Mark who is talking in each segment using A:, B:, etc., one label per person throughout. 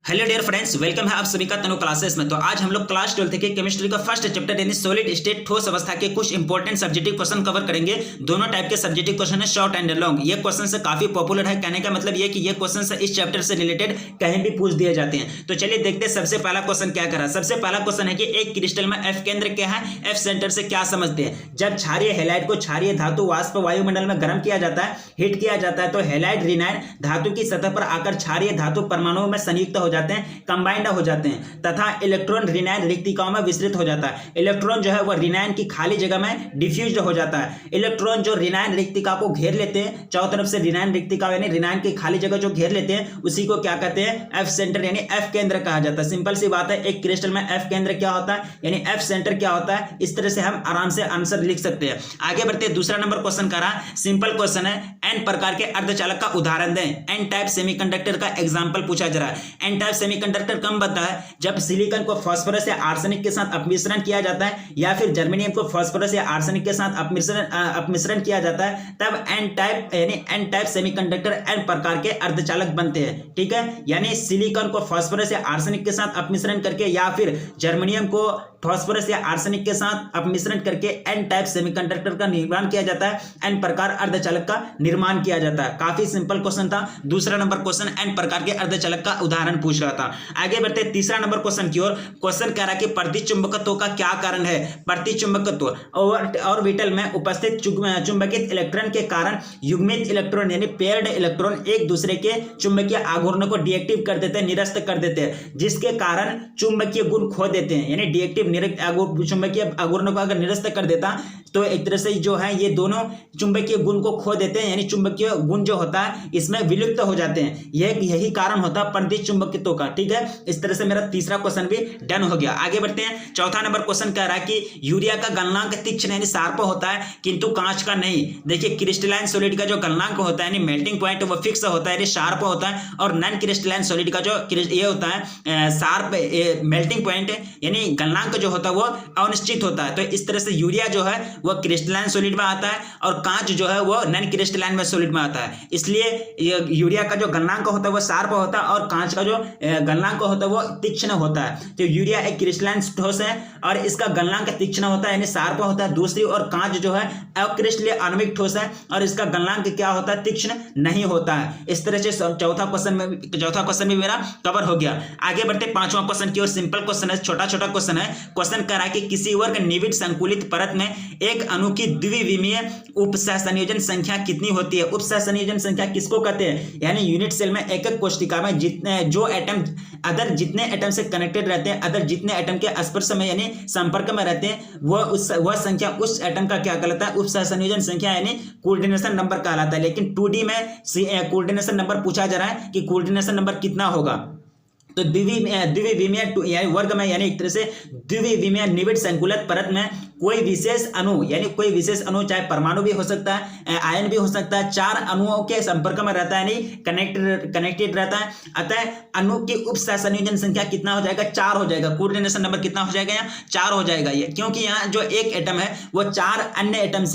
A: Hello dear friends, welcome है आप सभी का तनु क्लासेस में। तो आज हम लोग क्लास 12th के केमिस्ट्री का फर्स्ट चैप्टर यानी सॉलिड स्टेट ठोस अवस्था के कुछ इंपॉर्टेंट सब्जेक्टिव क्वेश्चन कवर करेंगे। दोनों टाइप के सब्जेक्टिव क्वेश्चन है, शॉर्ट एंड लॉन्ग। ये क्वेश्चन से काफी पॉपुलर है। कहने का मतलब ये कि ये क्वेश्चन इस चैप्टर से रिलेटेड कहीं भी पूछ दिए जाते हैं। तो चलिए देखते हैं सबसे पहला क्वेश्चन क्या करा। सबसे पहला क्वेश्चन है कि एक क्रिस्टल में एफ केंद्र क्या है, एफ सेंटर से क्या समझते हैं। जब क्षारीय हैलाइड को क्षारीय धातु वाष्प वायुमंडल में गर्म किया जाता है, हीट किया जाता है, तो हैलाइड रिनाइड धातु की सतह पर आकर क्षारीय धातु परमाणुओं में संयुक्त हो जाते हैं, कंबाइंड हो जाते हैं तथा इलेक्ट्रॉन रिनाइन रिक्तिकाओं में विस्तृत हो जाता है। इलेक्ट्रॉन जो है वह रिनाइन की खाली जगह में डिफ्यूज्ड हो जाता है। इलेक्ट्रॉन जो रिनाइन रिक्तिका को घेर लेते हैं, चारों तरफ से रिनाइन रिक्तिका यानी रिनाइन की खाली जगह जो घेर लेते हैं, उसी को क्या कहते हैं, एफ सेंटर यानी एफ केंद्र कहा जाता है। सिंपल सी बात है, एक क्रिस्टल में एफ केंद्र क्या होता है यानी एफ सेंटर क्या होता है। इस तरह से हम आराम से आंसर लिख सकते हैं। आगे बढ़ते हैं, दूसरा नंबर क्वेश्चन करा। सिंपल क्वेश्चन है, एन प्रकार के अर्धचालक का उदाहरण दें। एन टाइप सेमीकंडक्टर का एग्जांपल पूछा जा रहा है। एन टाइप सेमीकंडक्टर कब बनता है, जब सिलिकॉन को फास्फोरस या आर्सेनिक के साथ अपमिश्रण किया जाता है, या फिर जर्मेनियम को फास्फोरस या आर्सेनिक के साथ अपमिश्रण किया जाता है, तब एन टाइप यानी एन टाइप सेमीकंडक्टर एन प्रकार के अर्धचालक बनते हैं। ठीक है, यानी सिलिकॉन को फास्फोरस या आर्सेनिक के साथ अपमिश्रण करके या फिर जर्मेनियम को फास्फोरस या आर्सेनिक के साथ अपमिश्रण करके एन टाइप सेमीकंडक्टर का निर्माण किया जाता है, एन प्रकार अर्धचालक का निर्माण किया जाता है। काफी सिंपल क्वेश्चन था। दूसरा नंबर क्वेश्चन एन प्रकार के अर्धचालक का उदाहरण पूछ रहा था। आगे बढ़ते तीसरा नंबर क्वेश्चन की ओर। क्वेश्चन कह रहा है कि प्रतिचुंबकत्व का क्या कारण है। प्रतिचुंबकत्व ऑर्बिटल में उपस्थित चुंबकीय इलेक्ट्रॉन के कारण युग्मित इलेक्ट्रॉन यानी पेयर्ड इलेक्ट्रॉन एक दूसरे के चुंबकीय आघूर्णों को डीएक्टिव कर देते हैं, निरस्त कर देते हैं, जिसके कारण चुंबकीय गुण खो देते हैं। यानी डीएक्टिव चुंबकीय आघूर्णों को अगर निरस्त कर देता तो एक तरह से जो है ये दोनों चुंबकीय गुण को खो देते हैं, यानी चुंबकीय गुण जो होता है इसमें विलुप्त हो जाते हैं। यही कारण होता है प्रतिचुंबकत्व का। ठीक है, इस तरह से मेरा तीसरा क्वेश्चन भी डन हो गया। आगे बढ़ते हैं, चौथा नंबर क्वेश्चन कह रहा है कि यूरिया का गलनांक तीक्ष्ण यानी शार्प होता है, किंतु कांच का नहीं। देखिए, क्रिस्टलाइन सॉलिड का जो गलनांक होता है यानी मेल्टिंग पॉइंट वो फिक्स होता है यानी शार्प होता है, और नॉन क्रिस्टलाइन सॉलिड का जो ये होता है शार्प मेल्टिंग पॉइंट यानी गलनांक जो होता है वो अनिश्चित होता है। तो इस तरह से यूरिया जो है वो क्रिस्टलाइन सॉलिड में आता है और कांच जो है वो नॉन क्रिस्टलाइन में सॉलिड में आता है। इसलिए यूरिया का जो गलनांक होता है वो शार्प होता है और कांच का जो गलनांक होता है वो तीक्ष्ण होता है। तो यूरिया एक क्रिस्टलाइन ठोस है और इसका गलनांक तीक्ष्ण होता है यानी शार्प होता है। दूसरी ओर कांच जो है अक्रिस्टलीय आणविक ठोस है और इसका गलनांक क्या होता है, तीक्ष्ण नहीं होता है। इस तरह से चौथा क्वेश्चन भी मेरा कवर हो गया। आगे बढ़ते पांचवां क्वेश्चन की ओर। सिंपल क्वेश्चन है, छोटा छोटा क्वेश्चन है। क्वेश्चन कह रहा है कि किसी वर्ग निविड संकुलित परत में एक अणु की द्विविमीय उपसहसंयोजन संख्या कितनी होती है। उपसहसंयोजन संख्या किसको कहते हैं, यानी यूनिट सेल में एक एक कोशिका में जितने जो एटम अदर जितने एटम से कनेक्टेड रहते हैं, अदर जितने एटम के स्पर्श में यानी संपर्क में रहते हैं, वह संख्या उस एटम का क्या कहलाता है, उपसहसंयोजन संख्या यानी कोऑर्डिनेशन नंबर कहलाता है। लेकिन 2D में कोऑर्डिनेशन नंबर पूछा जा रहा है कि कोऑर्डिनेशन नंबर कितना होगा। तो द्विविमीय वर्ग में यानी एक तरह से द्विविमीय निविड संकुलित परत में कोई विशेष अणु यानी कोई विशेष अणु चाहे परमाणु भी हो सकता है, आयन भी हो सकता है, 4 अणुओं के संपर्क में रहता है यानी कनेक्टेड रहता है। अतः अणु की उपसहसंयोजन संख्या कितना हो जाएगा, 4 हो जाएगा। कोऑर्डिनेशन नंबर कितना हो जाएगा, यहाँ 4 हो जाएगा। ये क्योंकि यहाँ जो एक एटम है वो 4 अन्य एटम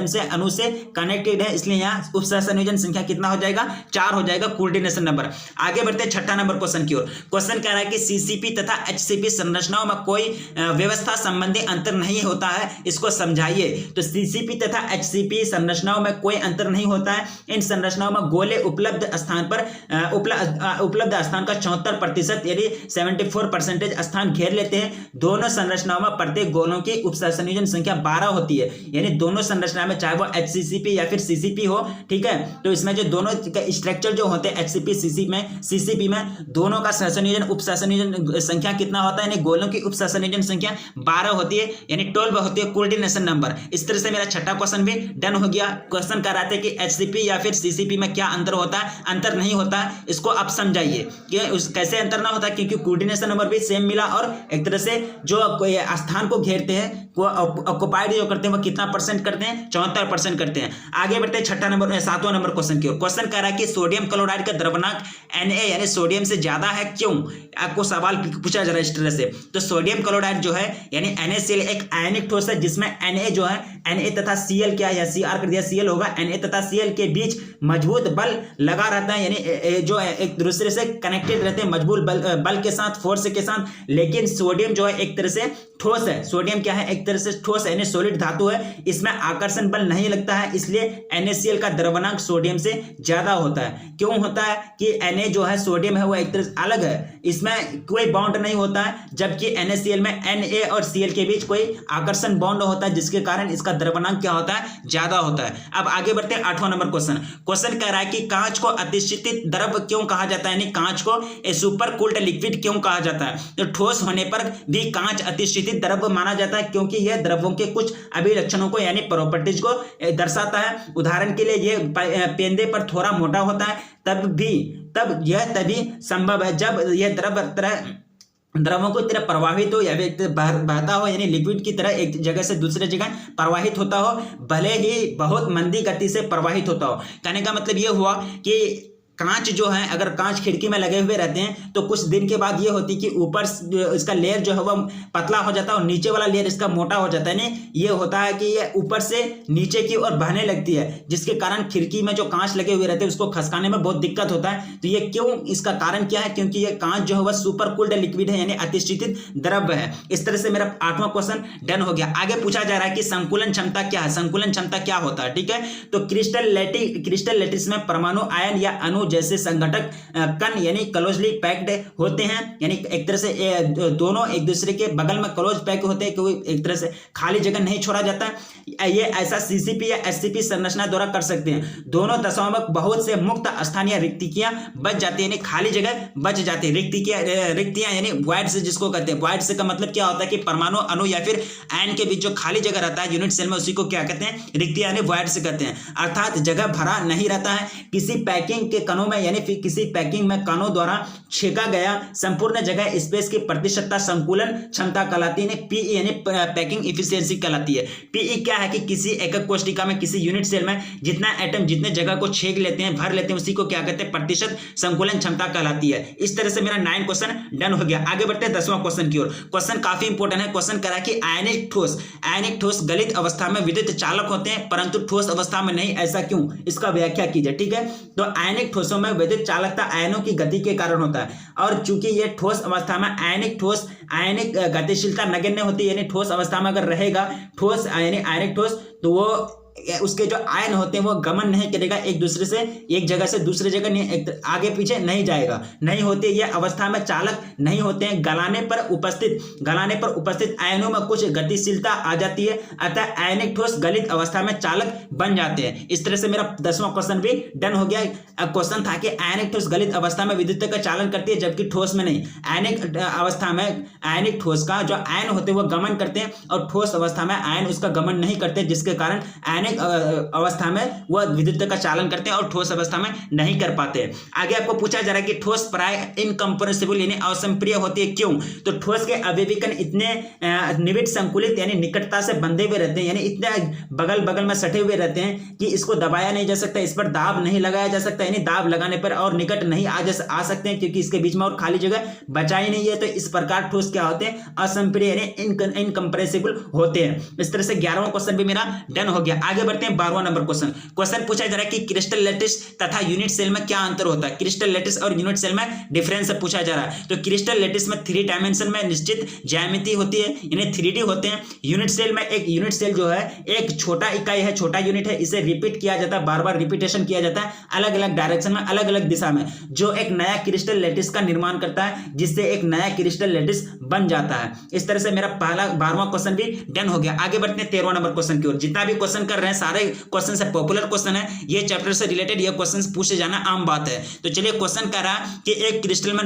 A: से अणु से कनेक्टेड है, इसलिए यहाँ उपसहसंयोजन संख्या कितना हो जाएगा, 4 हो जाएगा कोऑर्डिनेशन नंबर। आगे बढ़ते छठा नंबर क्वेश्चन की ओर। क्वेश्चन कह रहा है कि सीसीपी तथा एचसीपी संरचनाओं में कोई व्यवस्था संबंधी अंतर नहीं होता है, इसको समझाइए। तो सीसीपी तथा एचसीपी संरचनाओं में कोई अंतर नहीं होता है। इन संरचनाओं में गोले उपलब्ध स्थान का 74% यानी 74% स्थान घेर लेते हैं। दोनों संरचनाओं में प्रत्येक गोलों की उपसहसंयोजन संख्या 12 होती है, यानी दोनों संरचना में चाहे वो एचसीपी या फिर सीसीपी हो। ठीक है, तो इसमें जो दोनों स्ट्रक्चर जो होते हैं एचसीपी सीसीपी में दोनों का सहसंयोजन उपसहसंयोजन संख्या कितना होता है, यानी गोलों की उपसहसंयोजन संख्या 12 होती है, यानी 12 होती है कोऑर्डिनेशन नंबर। इस तरह से मेरा छठा क्वेश्चन भी डन हो गया। क्वेश्चन कर रहे थे कि एचसीपी या फिर सीसीपी में क्या अंतर होता है, अंतर नहीं होता है, इसको आप समझाइए कि कैसे अंतर ना होता है, क्योंकि कोऑर्डिनेशन नंबर भी सेम मिला और एक तरह से जो स्थान को घेरते हैं ऑक्युपाइड जो करते हैं वो कितना परसेंट करते हैं, 74% करते हैं। आगे बढ़ते हैं 7वां नंबर क्वेश्चन की ओर। क्वेश्चन कह रहा है कि सोडियम क्लोराइड का द्रव्यमाप Na यानी सोडियम से ज्यादा है, क्यों? आपको सवाल पूछा जा रहा है इस तरह से। तो सोडियम क्लोराइड जो है यानी NaCl एक आयनिक ठोस है जिसमें Na जो है Na तथा Cl क्या है, Cr कर दिया, Cl होगा, Na तथा Cl के बीच मजबूत बल लगा रहता है, यानी जो है एक दूसरे से कनेक्टेड रहते हैं मजबूत बल के साथ, फोर्स के साथ। लेकिन सोडियम जो है एक तरह से ठोस है, सोडियम क्या है, एक तरह से ठोस यानी सॉलिड धातु है, इसमें आकर्षण बल नहीं लगता है, इसलिए NaCl का द्रव्यमाप सोडियम से ज्यादा होता है। क्यों होता है कि Na जो है सोडियम है वो एक तरह से अलग है, इसमें कोई बॉन्ड नहीं होता है, जबकि NaCl में Na और Cl के बीच कोई आकर्षण बॉन्ड होता है, जिसके कारण इसका द्रव्यमाप क्या होता है, ज्यादा होता है। अब आगे बढ़ते हैं 8वां नंबर क्वेश्चन। क्वेश्चन कह रहा है कि कांच को अतिशीतित द्रव क्यों कहा जाता है, यानी कांच को सुपर कूल्ड लिक्विड क्यों कहा जाता है? तो ठोस होने पर भी कांच अतिशीतित द्रव माना जाता है, क्योंकि यह द्रव्यों के कुछ अभिलक्षणों को यानी प्रॉपर्टीज को दर्शाता है। उदाहरण के लिए यह पेंदे पर थोड़ा मोटा होता है, तब यह तभी संभव है जब यह द्रवों को तरह प्रवाहित हो या बहता हो, यानी लिक्विड की तरह एक जगह से दूसरे जगह प्रवाहित होता हो, भले ही बहुत मंदी गति से प्रवाहित होता हो। कहने का मतलब ये हुआ कि कांच जो है, अगर कांच खिड़की में लगे हुए रहते हैं तो कुछ दिन के बाद ये होती कि ऊपर इसका लेयर जो है वो पतला हो जाता है और नीचे वाला लेयर इसका मोटा हो जाता है। नहीं, ये होता है कि ये ऊपर से नीचे की ओर बहने लगती है, जिसके कारण खिड़की में जो कांच लगे हुए रहते हैं उसको खसकाने में बहुत दिक्कत होता है। तो ये क्यों, इसका कारण क्या है? क्योंकि ये कांच जो है वह सुपर कूल्ड लिक्विड है, यानी अतिशीतित द्रव्य है। इस तरह से मेरा 8वां क्वेश्चन डन हो गया। आगे पूछा जा रहा है कि संकुलन क्षमता क्या है, संकुलन क्षमता क्या होता है, ठीक है। तो क्रिस्टल लैटिस में परमाणु आयन या अणु जैसे संघटक कण यानी क्लोजली पैक्ड होते हैं, यानी एक तरह से दोनों एक दूसरे के बगल में क्लोज पैक होते हैं, क्योंकि एक तरह से खाली जगह नहीं छोड़ा जाता। ये ऐसा CCP या SCP संरचना द्वारा कर सकते हैं। दोनों दशाओं में बहुत से मुक्त स्थान या रिक्तियां बच जाती है, यानी खाली जगह बच जाती है। रिक्तियां यानी वॉइड्स जिसको कहते हैं। वॉइड्स का मतलब क्या होता है कि परमाणु अणु या फिर आयन के बीच जो खाली जगह रहता है यूनिट सेल में, उसी को क्या कहते हैं, रिक्तियां यानी वॉइड्स कहते हैं। अर्थात जगह भरा नहीं रहता है। किसी पैकिंग के कणों में यानी फिर किसी पैकिंग में कणों द्वारा छेका गया संपूर्ण जगह स्पेस की प्रतिशतता संकुलन क्षमता कहलाती है, PE यानी पैकिंग इफिशियंसी कहलाती है। PE क्या है कि किसी एकक कोशिका में, किसी यूनिट सेल में जितना एटम जितने जगह को छेक लेते हैं, भर लेते हैं, उसी को क्या कहते हैं, प्रतिशत संकुलन क्षमता कहलाती है। इस तरह से मेरा 9 क्वेश्चन डन हो गया। आगे बढ़ते हैं 10वां क्वेश्चन की ओर। क्वेश्चन काफी इंपॉर्टेंट है। क्वेश्चन करा कि आयनिक ठोस गलित अवस्था में विद्युत चालक होते हैं परंतु ठोस अवस्था में नहीं, ऐसा क्यों? इसका व्याख्या कीजिए, ठीक है। तो आयनिक ठोसों में विद्युत चालकता आयनों की गति के कारण होता है, और चूंकि ये ठोस अवस्था में आयनिक गतिशीलता नगण्य होती है, यानी ठोस अवस्था में अगर रहेगा ठोस यानी आयनिक ठोस, तो वो उसके जो आयन होते हैं वो गमन नहीं करेगा एक दूसरे से, एक जगह से दूसरे जगह नहीं, आगे पीछे नहीं जाएगा, नहीं होते, ये अवस्था में चालक नहीं होते हैं। गलाने पर उपस्थित आयनों में कुछ गतिशीलता आ जाती है, अतः आयनिक ठोस गलित अवस्था में चालक बन जाते हैं। इस तरह से मेरा 10वां क्वेश्चन भी डन हो गया। क्वेश्चन था कि आयनिक ठोस गलित अवस्था में विद्युत का चालन करती है जबकि ठोस में नहीं। आयनिक अवस्था में आयनिक ठोस का जो आयन होते हैं वो गमन करते हैं और ठोस अवस्था में आयन उसका गमन नहीं करते, जिसके कारण आयनिक अवस्था में वह विद्युत का चालन करते हैं और ठोस अवस्था में नहीं कर पाते। आगे आपको पूछा जा रहा है कि ठोस प्राय इनकंप्रेसिबल यानी असंप्रिय होती है, क्यों? तो ठोस के अवयवी कण इतने निविड संकुलित यानी निकटता से बंधे हुए रहते हैं, यानी इतने बगल में सटे हुए रहते हैं कि इसको दबाया नहीं जा सकता, इस पर दाब नहीं लगाया जा सकता, यानी दाब लगाने पर और निकट नहीं आ सकते हैं, क्योंकि इसके बीच में और खाली जगह बचा ही नहीं है। तो इस प्रकार ठोस क्या होते हैं, असंप्रिय यानी इनकंप्रेसिबल होते हैं। इस तरह से 11वां क्वेश्चन भी मेरा डन हो गया। आगे बढ़ते हैं 12वां नंबर क्वेश्चन पूछा जा रहा है कि क्रिस्टल लैटिस तथा यूनिट सेल में क्या अंतर होता है। क्रिस्टल लैटिस और यूनिट सेल में डिफरेंस पूछा जा रहा है। तो क्रिस्टल लैटिस में 3 डायमेंशन में निश्चित ज्यामिति होती है, यानी 3D होते हैं। यूनिट सेल में एक यूनिट सेल जो है एक छोटा इकाई है, छोटा यूनिट है, इसे रिपीट किया जाता है, बार-बार रिपीटेशन किया जाता है अलग अलग डायरेक्शन में, अलग अलग दिशा में, जो एक नया क्रिस्टल लैटिस का निर्माण करता है, जिससे एक नया क्रिस्टल लैटिस बन जाता है। इस तरह से मेरा पहला 12वां क्वेश्चन भी डन हो गया। आगे बढ़ते हैं 13वां नंबर क्वेश्चन की ओर। जितना भी क्वेश्चन कर रहे हैं सारे क्वेश्चन से पॉपुलर क्वेश्चन है, ये चैप्टर से रिलेटेड ये क्वेश्चन पूछे जाना आम बात है। तो चलिए क्वेश्चन कह रहा है कि एक क्रिस्टल में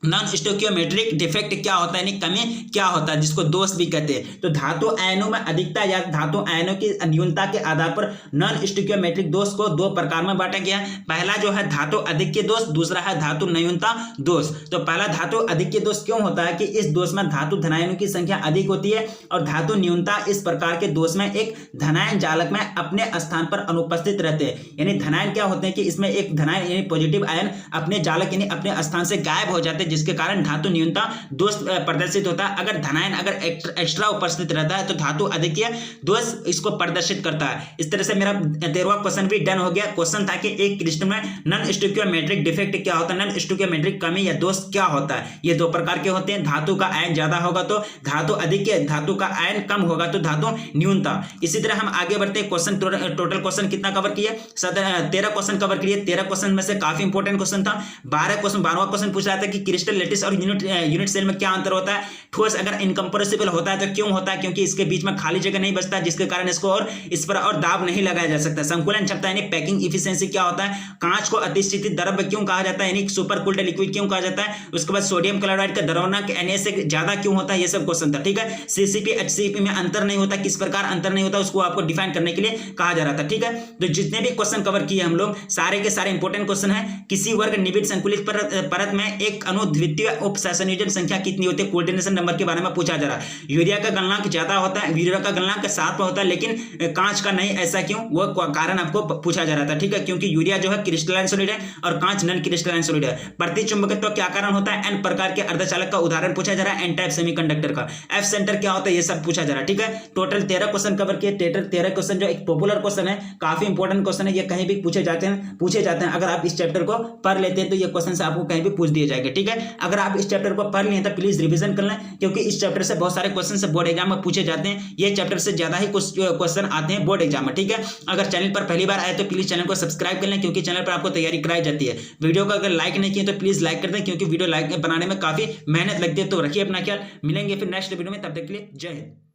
A: नॉन स्टोकियोमेट्रिक डिफेक्ट क्या होता है, यानी कमी क्या होता है, जिसको दोष भी कहते हैं। तो धातु आयनों में अधिकता या धातु आयनों की न्यूनता के आधार पर नॉन स्टोकियोमेट्रिक दोष को दो प्रकार में बांटा गया है। पहला जो है धातु अधिक्य दोष, दूसरा है धातु न्यूनता दोष। तो पहला धातु अधिक्य दोष क्यों होता है कि इस दोष में धातु धनायनों की संख्या अधिक होती है, और धातु न्यूनता इस प्रकार के दोष में एक धनायन जालक में अपने स्थान पर अनुपस्थित रहते हैं। यानी धनायन क्या होते हैं कि इसमें एक धनायन यानी पॉजिटिव आयन अपने जालक यानी अपने स्थान से गायब हो जाते हैं, जिसके कारण धातु न्यूनता दोष प्रदर्शित होता है। अगर धनायन अगर एक्स्ट्रा उपस्थित रहता है तो धातु अधिक्य दोष इसको प्रदर्शित करता है। इस तरह से मेरा 13वां क्वेश्चन भी डन हो गया। क्वेश्चन था कि एक क्रिस्टल में नॉन स्टोकियोमेट्रिक डिफेक्ट क्या होता है, नॉन स्टोकियोमेट्रिक कमी या दोष क्या होता है। ये दो प्रकार के होते हैं, धातु का आयन ज्यादा होगा तो धातु अधिक्य, धातु का आयन कम होगा तो धातु न्यूनता। इसी तरह हम आगे बढ़ते हैं। क्वेश्चन टोटल क्वेश्चन कितना कवर किए, 13 क्वेश्चन कवर किए। 13 क्वेश्चन में से काफी इंपॉर्टेंट क्वेश्चन था। 12वां क्वेश्चन पूछ रहा था कि क्रिस्टल लैटिस और यूनिट सेल में क्या अंतर होता है। ठोस अगर इनकंप्रेसिबल होता है तो क्यों होता है, क्योंकि इसके बीच में खाली जगह नहीं बचता, जिसके कारण इसको और इस पर और दाब नहीं लगाया जा सकता। संकुलन क्षमता यानी पैकिंग इफिशिएंसी क्या होता है। कांच को अतिस्थिति द्रव्य क्यों कहा जाता है, यानी सुपर कूल्ड लिक्विड क्यों कहा जाता है। उसके बाद सोडियम क्लोराइड का द्रवणक Na से ज्यादा क्यों होता है, ये सब क्वेश्चन था। ठीक है, CCP HCP में अंतर नहीं होता, किस प्रकार अंतर नहीं होता उसको आपको डिफाइन करने के लिए कहा जा रहा था। ठीक है, तो जितने भी क्वेश्चन कवर किए हम लोग सारे के सारे इंपॉर्टेंट क्वेश्चन है। किसी वर्ग निबिड़ संकुलित परत में एक अणु द्वितीय उप संयोजन संख्या कितनी होती है, कोऑर्डिनेशन नंबर के बारे में पूछा जा रहा है। यूरिया का गलनांक ज्यादा होता है, यूरिया का गलनांक 7 पर होता है, लेकिन कांच का नहीं, ऐसा क्यों, वो कारण आपको पूछा जा रहा था। ठीक है, क्योंकि यूरिया जो है क्रिस्टलाइन सॉलिड है और कांच नॉन क्रिस्टलाइन सॉलिड है। प्रतिचुंबकत्व क्या कारण होता है, एन प्रकार के अर्धचालक का उदाहरण पूछा जा रहा है, एन टाइप सेमीकंडक्टर का। एफ सेंटर क्या होता है, ये सब पूछा जा रहा है। ठीक है, टोटल 13 क्वेश्चन कवर किए। 13 क्वेश्चन जो एक पॉपुलर क्वेश्चन है, काफी इंपॉर्टेंट क्वेश्चन है, ये कहीं भी पूछे जाते हैं। अगर आप इस चैप्टर को पढ़ लेते हैं तो ये क्वेश्चन से आपको कहीं भी पूछ दिए जाएंगे। ठीक है, अगर आप इस चैप्टर को पढ़ लिए तो प्लीज रिवीजन कर लें, क्योंकि इस चैप्टर से बहुत सारे क्वेश्चन से बोर्ड एग्जाम में पूछे जाते हैं। ये चैप्टर से ज्यादा ही कुछ क्वेश्चन आते हैं बोर्ड एग्जाम में। ठीक है, अगर चैनल पर पहली बार आए तो प्लीज चैनल को सब्सक्राइब कर लें, क्योंकि चैनल पर आपको तैयारी कराई जाती है। वीडियो को अगर लाइक नहीं किए तो प्लीज लाइक कर दें, क्योंकि वीडियो लाइक बनाने में काफी मेहनत लगती है। तो रखिए अपना ख्याल, मिलेंगे फिर नेक्स्ट वीडियो में, तब तक के लिए जय हिंद।